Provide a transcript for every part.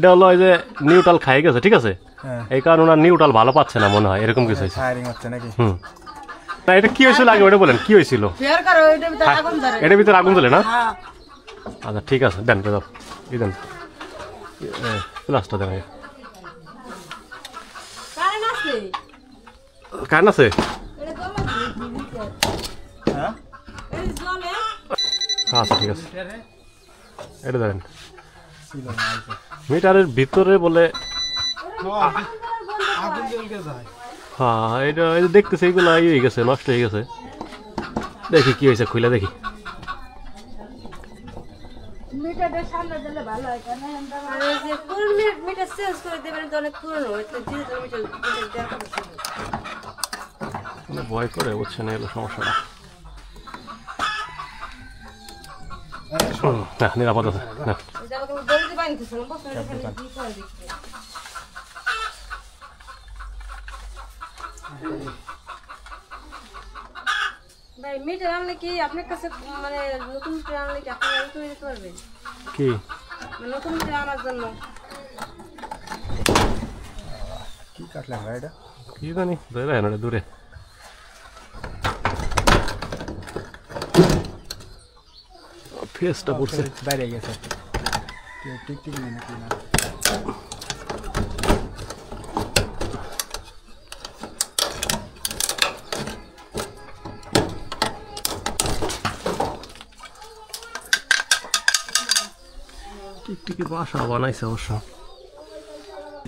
এটা হলো এই যে নিউট্রাল খাই গেছে, ঠিক আছে, এই কারণে ওনার নিউট্রাল ভালো পাচ্ছে না মনে হয়, এরকম কিছু হয়েছে। না এটা কি হয়েছিল আগে ওটা বলেন, কি হয়েছিল? এটার ভিতরে আগুন জ্বলে না? আচ্ছা ঠিক আছে, দেন দাও, এই দেন প্লাসটা দেন। কারেন্ট আছে? আচ্ছা ঠিক আছে, এটা দেন। মিটারের ভিতরে বলে হ্যাঁ, এটা দেখতেছে এইগুলো ই হয়ে গেছে, নষ্ট হয়ে গেছে। দেখি কি হয়েছে, খুলে দেখি। ভয় করে বুঝছেন, এলো সমস্যাটা। নিরাপদ আছে না? ভাই মিটার আনলে কি আপনার কাছে মানে নতুন মিটার আনলে কি আপনি আনতে দিতে পারবেন? কি নতুন মিটার আনার জন্য কি কাটলেন ভাই? এটা কি জানি, ধরে রাখেন ওটা দূরে। ফেসটা পড়ছে বাইরে গেছে, টিক টিক নেই নাকি না? টিকটিকি বাসা বানাইছে অবশ্য।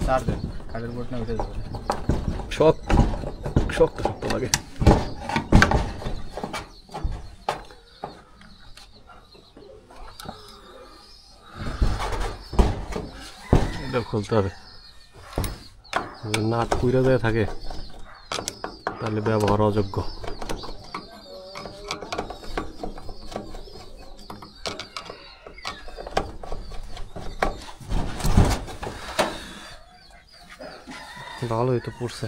চার দেন, কাঠের বোর্ড না উঠে যাবে, শক্ত শক্ত শক্ত লাগে। এটা খুলতে হবে, নাট পুইরা যায় থাকে তাহলে ব্যবহার অযোগ্য। ভালোই তো পড়ছে,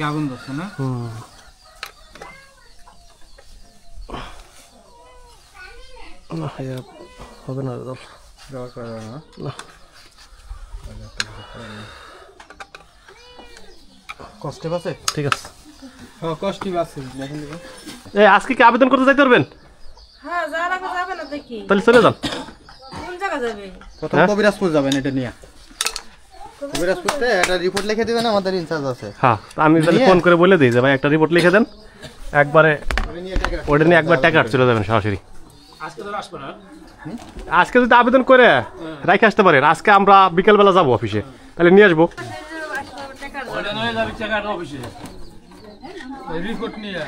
আগুন ধরছে না? হবে না দাদা, ব্যবহার করা যাবে না। কষ্টে আছে, ঠিক আছে, কষ্টে আছে। আজকে কি আবেদন করতে যাইতে পারবেন? হ্যাঁ, যারা যাবে না দেখি, তাহলে চলে যান। কোন জায়গা যাবে? প্রথম কবিরাজপুর যাবেন, এটা নিয়ে কবিরাজপুরতে একটা রিপোর্ট লিখে দিবেন, আমাদের ইনচার্জ আছে। হ্যাঁ, আমি তাহলে ফোন করে বলে দিই যে ভাই একটা রিপোর্ট লিখে দেন, একবারে ওটা নিয়ে একবার টাকা চলে যাবেন সরাসরি। আজকে যদি আবেদন করে রাখে আসতে পারেন, আজকে আমরা বিকেলবেলা যাবো অফিসে, তাহলে নিয়ে আসবো। রিপোর্ট নিয়ে